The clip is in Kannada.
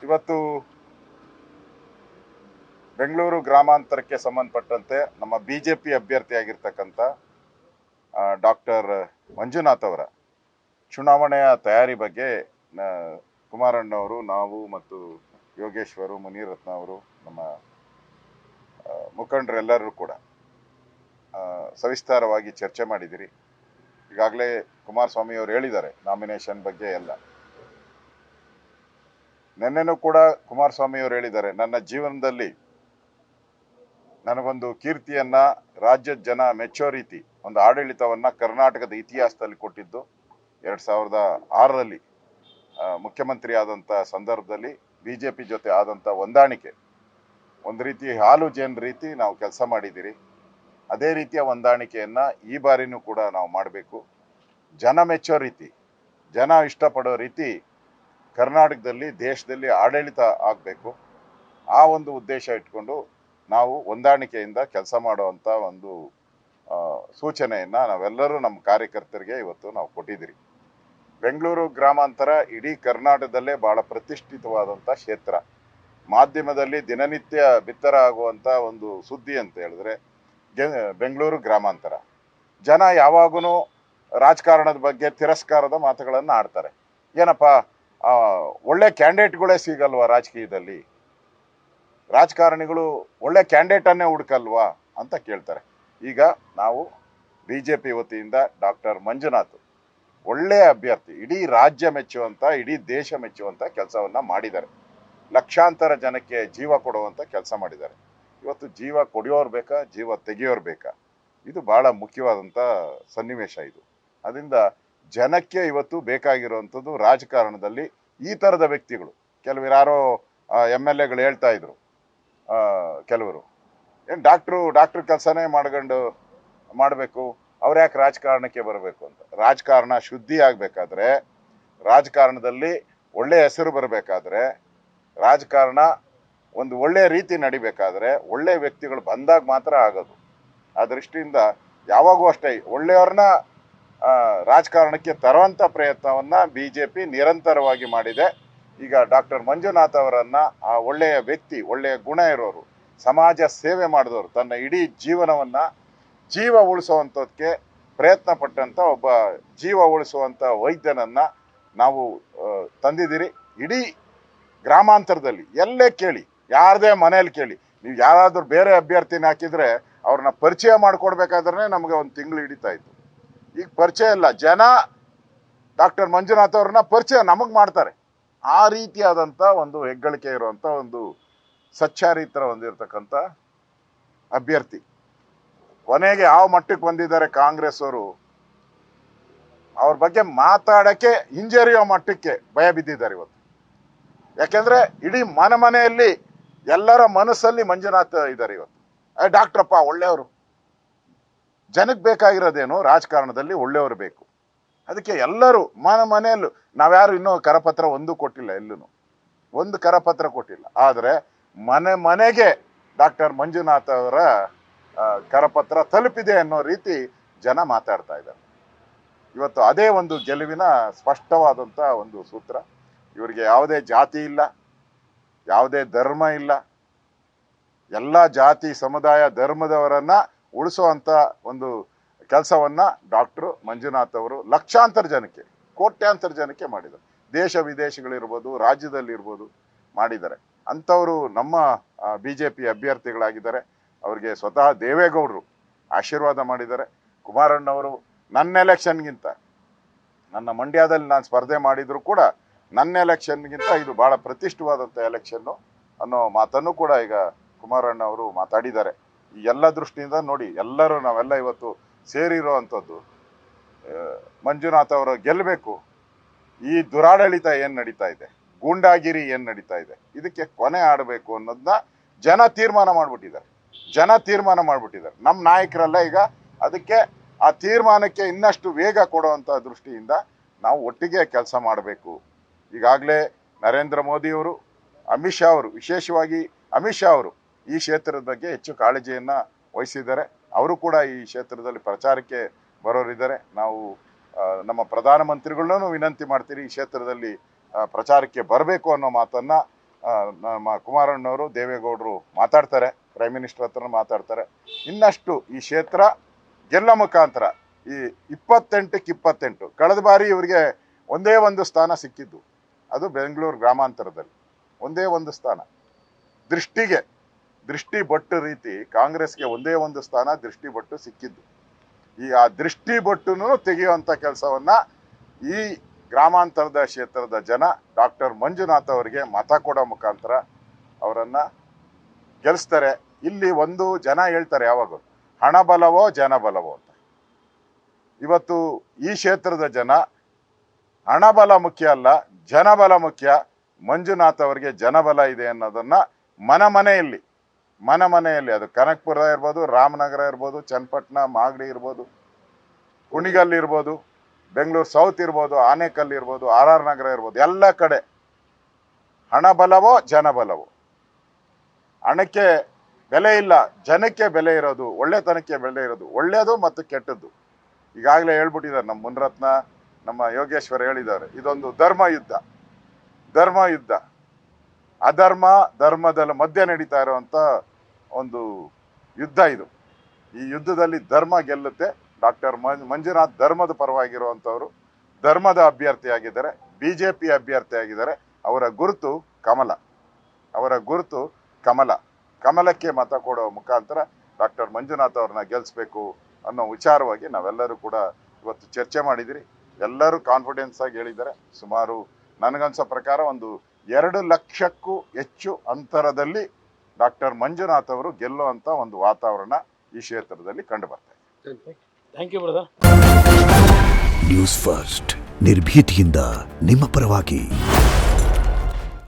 ಇವತ್ತು ಬೆಂಗಳೂರು ಗ್ರಾಮಾಂತರಕ್ಕೆ ಸಂಬಂಧಪಟ್ಟಂತೆ ನಮ್ಮ ಬಿಜೆಪಿ ಅಭ್ಯರ್ಥಿಯಾಗಿರ್ತಕ್ಕಂಥ ಡಾಕ್ಟರ್ ಮಂಜುನಾಥ್ ಅವರ ಚುನಾವಣೆಯ ತಯಾರಿ ಬಗ್ಗೆ ಕುಮಾರಣ್ಣವರು, ನಾವು ಮತ್ತು ಯೋಗೇಶ್ವರು, ಮುನಿರತ್ನ ಅವರು, ನಮ್ಮ ಮುಖಂಡರೆಲ್ಲರೂ ಕೂಡ ಸವಿಸ್ತಾರವಾಗಿ ಚರ್ಚೆ ಮಾಡಿದಿರಿ. ಈಗಾಗಲೇ ಕುಮಾರಸ್ವಾಮಿ ಅವರು ಹೇಳಿದ್ದಾರೆ ನಾಮಿನೇಷನ್ ಬಗ್ಗೆ ಎಲ್ಲ. ನಿನ್ನೆನೂ ಕೂಡ ಕುಮಾರಸ್ವಾಮಿ ಅವರು ಹೇಳಿದ್ದಾರೆ, ನನ್ನ ಜೀವನದಲ್ಲಿ ನನಗೊಂದು ಕೀರ್ತಿಯನ್ನ ರಾಜ್ಯದ ಜನ ಮೆಚ್ಚೋ ರೀತಿ ಒಂದು ಆಡಳಿತವನ್ನ ಕರ್ನಾಟಕದ ಇತಿಹಾಸದಲ್ಲಿ ಕೊಟ್ಟಿದ್ದು 2006ರಲ್ಲಿ ಮುಖ್ಯಮಂತ್ರಿ ಆದಂಥ ಸಂದರ್ಭದಲ್ಲಿ ಬಿಜೆಪಿ ಜೊತೆ ಆದಂಥ ಹೊಂದಾಣಿಕೆ ಒಂದು ರೀತಿ ಹಾಲು ಜೇನ್ ರೀತಿ ನಾವು ಕೆಲಸ ಮಾಡಿದ್ದೀರಿ. ಅದೇ ರೀತಿಯ ಹೊಂದಾಣಿಕೆಯನ್ನ ಈ ಬಾರಿನೂ ಕೂಡ ನಾವು ಮಾಡಬೇಕು. ಜನ ಮೆಚ್ಚೋ ರೀತಿ, ಜನ ಇಷ್ಟಪಡೋ ರೀತಿ ಕರ್ನಾಟಕದಲ್ಲಿ, ದೇಶದಲ್ಲಿ ಆಡಳಿತ ಆಗಬೇಕು. ಆ ಒಂದು ಉದ್ದೇಶ ಇಟ್ಕೊಂಡು ನಾವು ಹೊಂದಾಣಿಕೆಯಿಂದ ಕೆಲಸ ಮಾಡುವಂಥ ಒಂದು ಸೂಚನೆಯನ್ನು ನಾವೆಲ್ಲರೂ ನಮ್ಮ ಕಾರ್ಯಕರ್ತರಿಗೆ ಇವತ್ತು ನಾವು ಕೊಟ್ಟಿದ್ದೀರಿ. ಬೆಂಗಳೂರು ಗ್ರಾಮಾಂತರ ಇಡೀ ಕರ್ನಾಟಕದಲ್ಲೇ ಬಹಳ ಪ್ರತಿಷ್ಠಿತವಾದಂಥ ಕ್ಷೇತ್ರ. ಮಾಧ್ಯಮದಲ್ಲಿ ದಿನನಿತ್ಯ ಬಿತ್ತರ ಆಗುವಂಥ ಒಂದು ಸುದ್ದಿ ಅಂತ ಹೇಳಿದ್ರೆ ಬೆಂಗಳೂರು ಗ್ರಾಮಾಂತರ. ಜನ ಯಾವಾಗೂ ರಾಜಕಾರಣದ ಬಗ್ಗೆ ತಿರಸ್ಕಾರದ ಮಾತುಗಳನ್ನು ಆಡ್ತಾರೆ. ಏನಪ್ಪ, ಒಳ್ಳೆ ಕ್ಯಾಂಡಿಡೇಟ್ಗಳೇ ಸಿಗಲ್ವಾ ರಾಜಕೀಯದಲ್ಲಿ? ರಾಜಕಾರಣಿಗಳು ಒಳ್ಳೆ ಕ್ಯಾಂಡಿಡೇಟನ್ನೇ ಹುಡುಕಲ್ವಾ ಅಂತ ಕೇಳ್ತಾರೆ. ಈಗ ನಾವು ಬಿಜೆಪಿ ವತಿಯಿಂದ ಡಾಕ್ಟರ್ ಮಂಜುನಾಥ್ ಒಳ್ಳೆಯ ಅಭ್ಯರ್ಥಿ, ಇಡೀ ರಾಜ್ಯ ಮೆಚ್ಚುವಂಥ, ಇಡೀ ದೇಶ ಮೆಚ್ಚುವಂಥ ಕೆಲಸವನ್ನ ಮಾಡಿದ್ದಾರೆ. ಲಕ್ಷಾಂತರ ಜನಕ್ಕೆ ಜೀವ ಕೊಡುವಂಥ ಕೆಲಸ ಮಾಡಿದ್ದಾರೆ. ಇವತ್ತು ಜೀವ ಕೊಡಿಯೋರು ಬೇಕಾ, ಜೀವ ತೆಗೆಯೋರು ಬೇಕಾ? ಇದು ಬಹಳ ಮುಖ್ಯವಾದಂಥ ಸನ್ನಿವೇಶ ಇದು. ಅದರಿಂದ ಜನಕ್ಕೆ ಇವತ್ತು ಬೇಕಾಗಿರುವಂಥದ್ದು ರಾಜಕಾರಣದಲ್ಲಿ ಈ ಥರದ ವ್ಯಕ್ತಿಗಳು. ಕೆಲವರು ಯಾರೋ MLAಗಳು ಹೇಳ್ತಾ ಇದ್ರು, ಕೆಲವರು ಏನು ಡಾಕ್ಟ್ರು ಕೆಲಸನೇ ಮಾಡಬೇಕು, ಅವ್ರು ಯಾಕೆ ರಾಜಕಾರಣಕ್ಕೆ ಬರಬೇಕು ಅಂತ. ರಾಜಕಾರಣ ಶುದ್ಧಿ ಆಗಬೇಕಾದ್ರೆ, ರಾಜಕಾರಣದಲ್ಲಿ ಒಳ್ಳೆಯ ಹೆಸರು ಬರಬೇಕಾದ್ರೆ, ರಾಜಕಾರಣ ಒಂದು ಒಳ್ಳೆಯ ರೀತಿ ನಡಿಬೇಕಾದ್ರೆ ಒಳ್ಳೆಯ ವ್ಯಕ್ತಿಗಳು ಬಂದಾಗ ಮಾತ್ರ ಆಗೋದು. ಆ ದೃಷ್ಟಿಯಿಂದ ಯಾವಾಗೂ ಅಷ್ಟೇ ಒಳ್ಳೆಯವ್ರನ್ನ ರಾಜಕಾರಣಕ್ಕೆ ತರುವಂಥ ಪ್ರಯತ್ನವನ್ನ ಬಿಜೆಪಿ ನಿರಂತರವಾಗಿ ಮಾಡಿದೆ. ಈಗ ಡಾಕ್ಟರ್ ಮಂಜುನಾಥ್ ಅವರನ್ನ ಆ ಒಳ್ಳೆಯ ವ್ಯಕ್ತಿ, ಒಳ್ಳೆಯ ಗುಣ ಇರೋರು, ಸಮಾಜ ಸೇವೆ ಮಾಡಿದವರು, ತನ್ನ ಇಡೀ ಜೀವನವನ್ನ ಜೀವ ಉಳಿಸುವಂಥದ್ದಕ್ಕೆ ಪ್ರಯತ್ನ ಪಟ್ಟಂತ ಒಬ್ಬ ಜೀವ ಉಳಿಸುವಂಥ ವೈದ್ಯನನ್ನ ನಾವು ತಂದಿದ್ದೀರಿ. ಇಡೀ ಗ್ರಾಮಾಂತರದಲ್ಲಿ ಎಲ್ಲೇ ಕೇಳಿ, ಯಾರದೇ ಮನೇಲಿ ಕೇಳಿ, ನೀವು ಯಾರಾದ್ರೂ ಬೇರೆ ಅಭ್ಯರ್ಥಿನ ಹಾಕಿದ್ರೆ ಅವ್ರನ್ನ ಪರಿಚಯ ಮಾಡ್ಕೊಡ್ಬೇಕಾದ್ರೆ ನಮಗೆ ಒಂದು ತಿಂಗಳು ಹಿಡಿತಾ ಇತ್ತು. ಈಗ ಪರಿಚಯ ಇಲ್ಲ, ಜನ ಡಾಕ್ಟರ್ ಮಂಜುನಾಥ್ ಅವ್ರನ್ನ ಪರಿಚಯ ನಮಗೆ ಮಾಡ್ತಾರೆ. ಆ ರೀತಿಯಾದಂಥ ಒಂದು ಹೆಗ್ಗಳಿಕೆ ಇರುವಂಥ ಒಂದು ಸಚ್ಚಾರಿತ್ರ ಹೊಂದಿರತಕ್ಕಂಥ ಅಭ್ಯರ್ಥಿ. ಕೊನೆಗೆ ಯಾವ ಮಟ್ಟಕ್ಕೆ ಬಂದಿದ್ದಾರೆ ಕಾಂಗ್ರೆಸ್ ಅವರು, ಅವ್ರ ಬಗ್ಗೆ ಮಾತಾಡಕ್ಕೆ ಹಿಂಜರಿಯೋ ಮಟ್ಟಕ್ಕೆ ಭಯ ಬಿದ್ದಿದ್ದಾರೆ ಇವತ್ತು. ಯಾಕೆಂದ್ರೆ ಇಡೀ ಮನೆಯಲ್ಲಿ ಎಲ್ಲರ ಮನಸ್ಸಲ್ಲಿ ಮಂಜುನಾಥ್ ಇದ್ದಾರೆ ಇವತ್ತು. ಡಾಕ್ಟ್ರಪ್ಪ ಒಳ್ಳೆಯವರು. ಜನಕ್ಕೆ ಬೇಕಾಗಿರೋದೇನು, ರಾಜಕಾರಣದಲ್ಲಿ ಒಳ್ಳೆಯವರು ಬೇಕು. ಅದಕ್ಕೆ ಎಲ್ಲರೂ ಮನೆಯಲ್ಲೂ, ನಾವ್ಯಾರು ಇನ್ನೂ ಕರಪತ್ರ ಒಂದು ಕೊಟ್ಟಿಲ್ಲ, ಎಲ್ಲೂ ಒಂದು ಕರಪತ್ರ ಕೊಟ್ಟಿಲ್ಲ. ಆದರೆ ಮನೆಗೆ ಡಾಕ್ಟರ್ ಮಂಜುನಾಥ್ ಅವರ ಕರಪತ್ರ ತಲುಪಿದೆ ಅನ್ನೋ ರೀತಿ ಜನ ಮಾತಾಡ್ತಾ ಇದ್ದಾರೆ ಇವತ್ತು. ಅದೇ ಒಂದು ಗೆಲುವಿನ ಸ್ಪಷ್ಟವಾದಂಥ ಒಂದು ಸೂತ್ರ. ಇವರಿಗೆ ಯಾವುದೇ ಜಾತಿ ಇಲ್ಲ, ಯಾವುದೇ ಧರ್ಮ ಇಲ್ಲ. ಎಲ್ಲ ಜಾತಿ, ಸಮುದಾಯ, ಧರ್ಮದವರನ್ನ ಉಳಿಸುವಂಥ ಒಂದು ಕೆಲಸವನ್ನ ಡಾಕ್ಟರ್ ಮಂಜುನಾಥ್ ಅವರು ಲಕ್ಷಾಂತರ ಜನಕ್ಕೆ, ಕೋಟ್ಯಾಂತರ ಜನಕ್ಕೆ ಮಾಡಿದ್ದಾರೆ. ದೇಶ ವಿದೇಶಗಳಿರ್ಬೋದು, ರಾಜ್ಯದಲ್ಲಿರ್ಬೋದು ಮಾಡಿದ್ದಾರೆ. ಅಂಥವರು ನಮ್ಮ ಬಿಜೆಪಿ ಅಭ್ಯರ್ಥಿಗಳಾಗಿದ್ದಾರೆ. ಅವರಿಗೆ ಸ್ವತಃ ದೇವೇಗೌಡರು ಆಶೀರ್ವಾದ ಮಾಡಿದ್ದಾರೆ. ಕುಮಾರಣ್ಣವರು ನನ್ನ ಎಲೆಕ್ಷನ್ಗಿಂತ, ನನ್ನ ಮಂಡ್ಯದಲ್ಲಿ ನಾನು ಸ್ಪರ್ಧೆ ಮಾಡಿದ್ರು ಕೂಡ ನನ್ನ ಎಲೆಕ್ಷನ್ಗಿಂತ ಇದು ಬಹಳ ಪ್ರತಿಷ್ಠವಾದಂಥ ಎಲೆಕ್ಷನ್ನು ಅನ್ನೋ ಮಾತನ್ನು ಕೂಡ ಈಗ ಕುಮಾರಣ್ಣ ಅವರು ಮಾತಾಡಿದ್ದಾರೆ. ಈ ಎಲ್ಲ ದೃಷ್ಟಿಯಿಂದ ನೋಡಿ, ಎಲ್ಲರೂ ನಾವೆಲ್ಲ ಇವತ್ತು ಸೇರಿರೋ ಅಂಥದ್ದು ಮಂಜುನಾಥ್ ಅವರು ಗೆಲ್ಲಬೇಕು. ಈ ದುರಾಡಳಿತ ಏನು ನಡೀತಾ ಇದೆ, ಗೂಂಡಾಗಿರಿ ಏನು ನಡೀತಾ ಇದೆ, ಇದಕ್ಕೆ ಕೊನೆ ಆಡಬೇಕು ಅನ್ನೋದನ್ನ ಜನ ತೀರ್ಮಾನ ಮಾಡಿಬಿಟ್ಟಿದ್ದಾರೆ. ನಮ್ಮ ನಾಯಕರೆಲ್ಲ ಈಗ ಅದಕ್ಕೆ, ಆ ತೀರ್ಮಾನಕ್ಕೆ ಇನ್ನಷ್ಟು ವೇಗ ಕೊಡುವಂಥ ದೃಷ್ಟಿಯಿಂದ ನಾವು ಒಟ್ಟಿಗೆ ಕೆಲಸ ಮಾಡಬೇಕು. ಈಗಾಗಲೇ ನರೇಂದ್ರ ಮೋದಿಯವರು, ಅಮಿತ್ ಶಾ ಅವರು, ವಿಶೇಷವಾಗಿ ಅಮಿತ್ ಶಾ ಅವರು ಈ ಕ್ಷೇತ್ರದ ಬಗ್ಗೆ ಹೆಚ್ಚು ಕಾಳಜಿಯನ್ನು ವಹಿಸಿದ್ದಾರೆ. ಅವರು ಕೂಡ ಈ ಕ್ಷೇತ್ರದಲ್ಲಿ ಪ್ರಚಾರಕ್ಕೆ ಬರೋರಿದ್ದಾರೆ. ನಾವು ನಮ್ಮ ಪ್ರಧಾನಮಂತ್ರಿಗಳನ್ನೂ ವಿನಂತಿ ಮಾಡ್ತೀರಿ, ಈ ಕ್ಷೇತ್ರದಲ್ಲಿ ಪ್ರಚಾರಕ್ಕೆ ಬರಬೇಕು ಅನ್ನೋ ಮಾತನ್ನು ನಮ್ಮ ಕುಮಾರಣ್ಣವರು ದೇವೇಗೌಡರು ಮಾತಾಡ್ತಾರೆ, ಪ್ರೈಮ್ ಮಿನಿಸ್ಟರ್ ಹತ್ರ ಮಾತಾಡ್ತಾರೆ. ಇನ್ನಷ್ಟು ಈ ಕ್ಷೇತ್ರ ಗೆಲ್ಲ ಮುಖಾಂತರ ಈ 28ಕ್ಕೆ 28 ಕಳೆದ ಬಾರಿ ಇವರಿಗೆ ಒಂದೇ ಒಂದು ಸ್ಥಾನ ಸಿಕ್ಕಿದ್ದು, ಅದು ಬೆಂಗಳೂರು ಗ್ರಾಮಾಂತರದಲ್ಲಿ ಒಂದೇ ಒಂದು ಸ್ಥಾನ. ದೃಷ್ಟಿ ಬೊಟ್ಟು ರೀತಿ ಕಾಂಗ್ರೆಸ್ಗೆ ಒಂದೇ ಒಂದು ಸ್ಥಾನ ದೃಷ್ಟಿ ಬೊಟ್ಟು ಸಿಕ್ಕಿದ್ದು. ಈ ಆ ದೃಷ್ಟಿ ಬೊಟ್ಟುನು ತೆಗೆಯುವಂಥ ಕೆಲಸವನ್ನ ಈ ಗ್ರಾಮಾಂತರದ ಕ್ಷೇತ್ರದ ಜನ ಡಾಕ್ಟರ್ ಮಂಜುನಾಥ್ ಅವರಿಗೆ ಮತ ಕೊಡೋ ಮುಖಾಂತರ ಅವರನ್ನ ಗೆಲ್ಲಿಸ್ತಾರೆ. ಇಲ್ಲಿ ಒಂದು ಜನ ಹೇಳ್ತಾರೆ ಯಾವಾಗ, ಹಣಬಲವೋ ಜನಬಲವೋ ಅಂತ. ಇವತ್ತು ಈ ಕ್ಷೇತ್ರದ ಜನ ಹಣಬಲ ಮುಖ್ಯ ಅಲ್ಲ, ಜನಬಲ ಮುಖ್ಯ. ಮಂಜುನಾಥ್ ಅವರಿಗೆ ಜನಬಲ ಇದೆ ಅನ್ನೋದನ್ನ ಮನೆಯಲ್ಲಿ ಅದು ಕನಕಪುರ ಇರ್ಬೋದು, ರಾಮನಗರ ಇರ್ಬೋದು, ಚನ್ನಪಟ್ಟಣ, ಮಾಗಡಿ ಇರ್ಬೋದು, ಕುಣಿಗಲ್ ಇರ್ಬೋದು, ಬೆಂಗಳೂರು ಸೌತ್ ಇರ್ಬೋದು, ಆನೇಕಲ್ ಇರ್ಬೋದು, RR ನಗರ ಇರ್ಬೋದು, ಎಲ್ಲ ಕಡೆ ಹಣಬಲವೋ ಜನಬಲವೋ. ಹಣಕ್ಕೆ ಬೆಲೆ ಇಲ್ಲ, ಜನಕ್ಕೆ ಬೆಲೆ ಇರೋದು, ಒಳ್ಳೆತನಕ್ಕೆ ಬೆಲೆ ಇರೋದು, ಒಳ್ಳೆಯದು ಮತ್ತು ಕೆಟ್ಟದ್ದು. ಈಗಾಗಲೇ ಹೇಳ್ಬಿಟ್ಟಿದ್ದಾರೆ ನಮ್ಮ ಮುನ್ರತ್ನ, ನಮ್ಮ ಯೋಗೇಶ್ವರ್ ಹೇಳಿದ್ದಾರೆ, ಇದೊಂದು ಧರ್ಮ ಯುದ್ಧ. ಅಧರ್ಮ ಧರ್ಮದ ಮಧ್ಯೆ ನಡೀತಾ ಇರುವಂತ ಒಂದು ಯುದ್ಧ ಇದು. ಈ ಯುದ್ಧದಲ್ಲಿ ಧರ್ಮ ಗೆಲ್ಲುತ್ತೆ. ಡಾಕ್ಟರ್ ಮಂಜುನಾಥ್ ಧರ್ಮದ ಪರವಾಗಿರುವಂಥವ್ರು, ಧರ್ಮದ ಅಭ್ಯರ್ಥಿಯಾಗಿದ್ದಾರೆ, BJP ಅಭ್ಯರ್ಥಿಯಾಗಿದ್ದಾರೆ. ಅವರ ಗುರುತು ಕಮಲ. ಕಮಲಕ್ಕೆ ಮತ ಕೊಡೋ ಮುಖಾಂತರ ಡಾಕ್ಟರ್ ಮಂಜುನಾಥ್ ಅವ್ರನ್ನ ಗೆಲ್ಲಿಸ್ಬೇಕು ಅನ್ನೋ ವಿಚಾರವಾಗಿ ನಾವೆಲ್ಲರೂ ಕೂಡ ಇವತ್ತು ಚರ್ಚೆ ಮಾಡಿದಿರಿ. ಎಲ್ಲರೂ ಕಾನ್ಫಿಡೆನ್ಸ್ ಆಗಿ ಹೇಳಿದ್ದಾರೆ. ಸುಮಾರು ನನಗನ್ಸೋ ಪ್ರಕಾರ ಒಂದು 2 ಲಕ್ಷಕ್ಕೂ ಹೆಚ್ಚು ಅಂತರದಲ್ಲಿ ಡಾಕ್ಟರ್ ಮಂಜುನಾಥ್ ಅವರು ಗೆಲ್ಲುವಂತ ಒಂದು ವಾತಾವರಣ ಈ ಕ್ಷೇತ್ರದಲ್ಲಿ ಕಂಡು ಬರ್ತಾ ಇದೆ. Thank you brother. News first ನಿರ್ಭೀತಿಯಿಂದ ನಿಮ್ಮ ಪರವಾಗಿ.